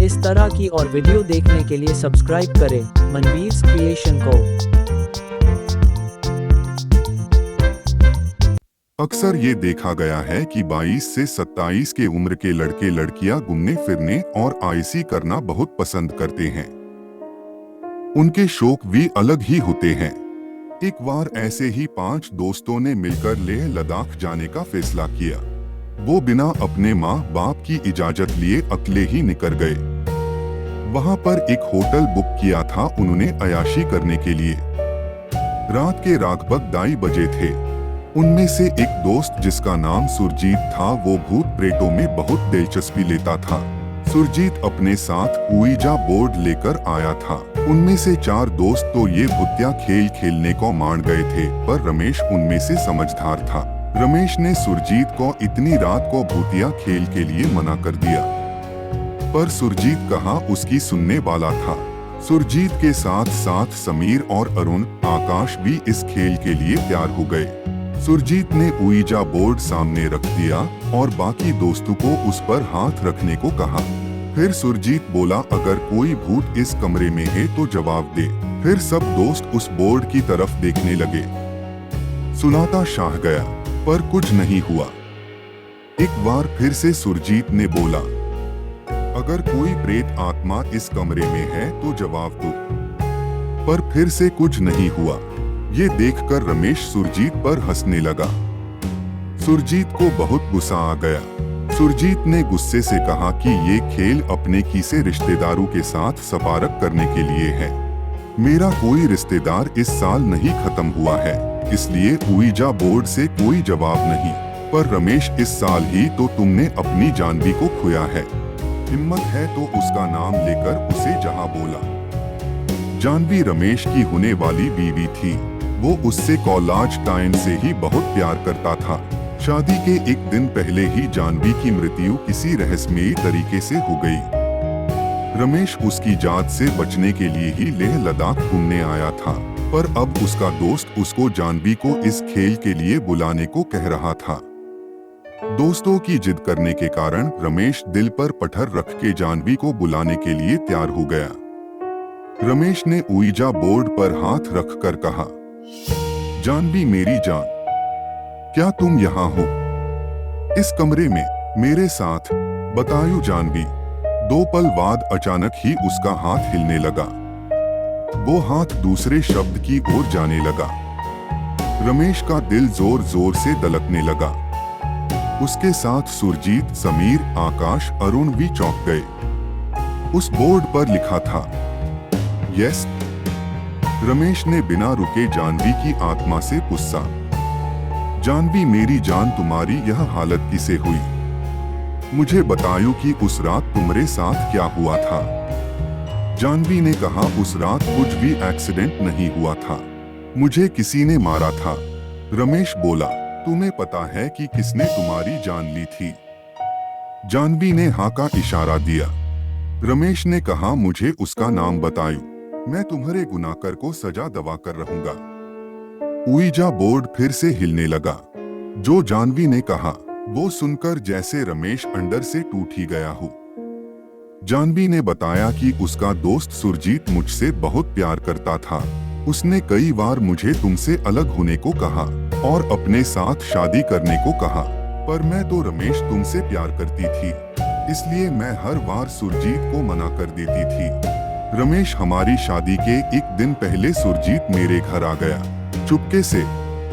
इस तरह की और वीडियो देखने के लिए सब्सक्राइब करें मनवीर्स क्रिएशन को। अक्सर ये देखा गया है कि 22 से 27 के उम्र के लड़के लड़कियां घूमने फिरने और आईसी करना बहुत पसंद करते हैं। उनके शौक भी अलग ही होते हैं। एक बार ऐसे ही 5 दोस्तों ने मिलकर लेह लद्दाख जाने का फैसला किया। वो बिना अपने माँ बाप की इजाजत लिए अकेले ही निकल गए। वहाँ पर एक होटल बुक किया था उन्होंने अयाशी करने के लिए। रात के लगभग 2:30 बजे थे। उनमें से एक दोस्त जिसका नाम सुरजीत था वो भूत प्रेतों में बहुत दिलचस्पी लेता था। सुरजीत अपने साथ उइजा बोर्ड लेकर आया था। उनमें से 4 दोस्त तो ये भूतिया खेल खेलने को मान गए थे, पर रमेश उनमें से समझदार था। रमेश ने सुरजीत को इतनी रात को भूतिया खेल के लिए मना कर दिया, पर सुरजीत कहाँ उसकी सुनने वाला था। सुरजीत के साथ साथ समीर और अरुण आकाश भी इस खेल के लिए तैयार हो गए। सुरजीत ने उइजा बोर्ड सामने रख दिया और बाकी दोस्तों को उस पर हाथ रखने को कहा। फिर सुरजीत बोला, अगर कोई भूत इस कमरे में है तो जवाब दे। फिर सब दोस्त उस बोर्ड की तरफ देखने लगे। सुनाता छा गया, पर कुछ नहीं हुआ। एक बार फिर से सुरजीत ने बोला, अगर कोई प्रेत आत्मा इस कमरे में है तो जवाब दो। पर फिर से कुछ नहीं हुआ। ये देखकर रमेश सुरजीत पर हंसने लगा। सुरजीत को बहुत गुस्सा आ गया। सुरजीत ने गुस्से से कहा कि ये खेल अपने किसी रिश्तेदारों के साथ सपारक करने के लिए है। मेरा कोई रिश्तेदार इस साल नहीं खत्म हुआ है, इसलिए उइजा बोर्ड से कोई जवाब नहीं। पर रमेश, इस साल ही तो तुमने अपनी जानवी को खोया है। हिम्मत है तो उसका नाम लेकर उसे जहाँ बोला। जानवी रमेश की होने वाली बीवी थी। वो उससे कॉलेज टाइम से ही बहुत प्यार करता था। शादी के एक दिन पहले ही जानवी की मृत्यु किसी रहस्यमयी तरीके से हो गई। रमेश उसकी जान से बचने के लिए ही लेह लद्दाख घूमने आया था, पर अब उसका दोस्त उसको जानवी को इस खेल के लिए बुलाने को कह रहा था। दोस्तों की जिद करने के कारण रमेश दिल पर पत्थर रख के जानवी को बुलाने के लिए तैयार हो गया। रमेश ने उइजा बोर्ड पर हाथ रखकर कहा, जानवी मेरी जान, क्या तुम यहाँ हो इस कमरे में मेरे साथ? बतायो जानवी। 2 पल बाद अचानक ही उसका हाथ हिलने लगा। वो हाथ दूसरे शब्द की ओर जाने लगा। रमेश का दिल जोर जोर से धड़कने लगा। उसके साथ सुरजीत, समीर, आकाश, अरुण भी चौंक गए। उस बोर्ड पर लिखा था, यस। रमेश ने बिना रुके जानवी की आत्मा से पूछा, जानवी मेरी जान, तुम्हारी यह हालत किसे हुई? मुझे बतायो कि उस रात तुम्हारे साथ क्या हुआ था। जानवी ने कहा, उस रात कुछ भी एक्सीडेंट नहीं हुआ था, मुझे किसी ने मारा था। रमेश बोला, तुम्हें पता है कि किसने तुम्हारी जान ली थी? जानवी ने हाँ का इशारा दिया। रमेश ने कहा, मुझे उसका नाम बतायो, मैं तुम्हारे गुनाहगार को सजा दवा कर रहूंगा। उइजा बोर्ड फिर से हिलने लगा। जो जानवी ने कहा वो सुनकर जैसे रमेश अंदर से टूट ही गया हो। जानवी ने बताया कि उसका दोस्त सुरजीत मुझसे बहुत प्यार करता था। उसने कई बार मुझे तुमसे अलग होने को कहा और अपने साथ शादी करने को कहा, पर मैं तो रमेश तुमसे प्यार करती थी, इसलिए मैं हर बार सुरजीत को मना कर देती थी। रमेश, हमारी शादी के एक दिन पहले सुरजीत मेरे घर आ गया चुपके से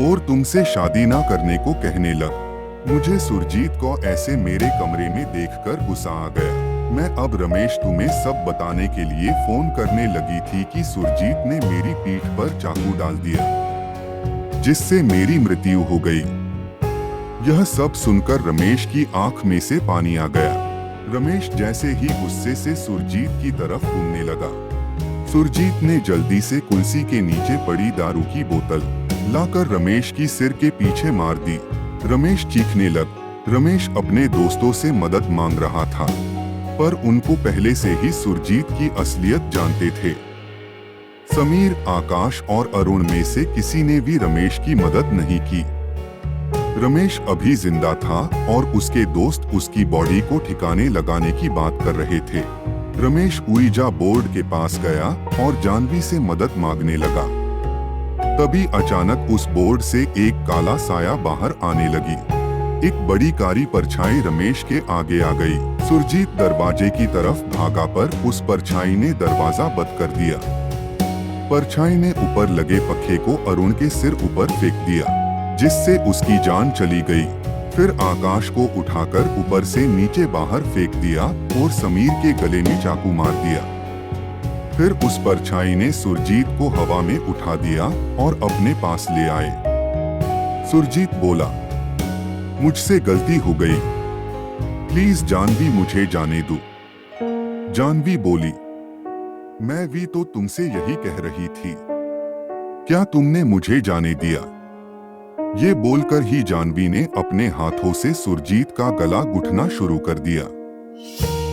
और तुमसे शादी ना करने को कहने लग। मुझे सुरजीत को ऐसे मेरे कमरे में देखकर गुस्सा आ गया। मैं अब रमेश तुम्हें सब बताने के लिए फोन करने लगी थी कि सुरजीत ने मेरी पीठ पर चाकू डाल दिया, जिससे मेरी मृत्यु हो गई। यह सब सुनकर रमेश की आंख में से पानी आ गया। रमेश जैसे ही गुस्से से सुरजीत की तरफ घूमने लगा। सुरजीत ने जल्दी से कुर्सी के नीचे पड़ी दारू की बोतल लाकर रमेश की सिर के पीछे मार दी। रमेश चीखने लग। रमेश अपने दोस्तों से मदद मांग रहा था, पर उनको पहले से ही सुरजीत की असलियत जानते थे। समीर, आकाश और अरुण में से किसी ने भी रमेश की मदद नहीं की। रमेश अभी जिंदा था और उसके दोस्त उसकी बॉडी को ठिकाने लगाने की बात कर रहे थे। रमेश उईजा बोर्ड के पास गया और जानवी से मदद मांगने लगा। तभी अचानक उस बोर्ड से एक काला साया बाहर आने लगी। एक बड़ी काली परछाई रमेश के आगे आ गई। सुरजीत दरवाजे की तरफ भागा पर उस परछाई ने दरवाजा बंद कर दिया। परछाई ने ऊपर लगे पखे को अरुण के सिर ऊपर फेंक दिया, जिससे उसकी जान चली गई। फिर आकाश को उठाकर ऊपर से नीचे बाहर फेंक दिया और समीर के गले में चाकू मार दिया। फिर उस परछाई ने सुरजीत को हवा में उठा दिया और अपने पास ले आए। सुरजीत बोला, मुझसे गलती हो गई, प्लीज जानवी मुझे जाने दो। जानवी बोली, मैं भी तो तुमसे यही कह रही थी, क्या तुमने मुझे जाने दिया? ये बोलकर ही जानवी ने अपने हाथों से सुरजीत का गला घुटना शुरू कर दिया।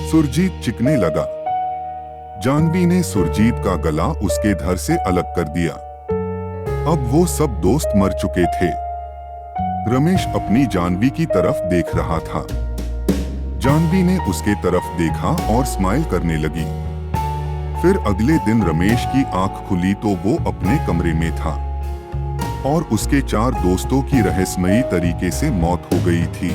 सुरजीत चिकने लगा। जानवी ने सुरजीत का गला उसके धड़ से अलग कर दिया। अब वो सब दोस्त मर चुके थे। रमेश अपनी जानवी की तरफ देख रहा था। जानवी ने उसके तरफ देखा और स्माइल करने लगी। फिर अगले दिन रमेश की आंख खुली तो वो अपने कमरे में था और उसके 4 दोस्तों की रहस्यमयी तरीके से मौत हो गई थी।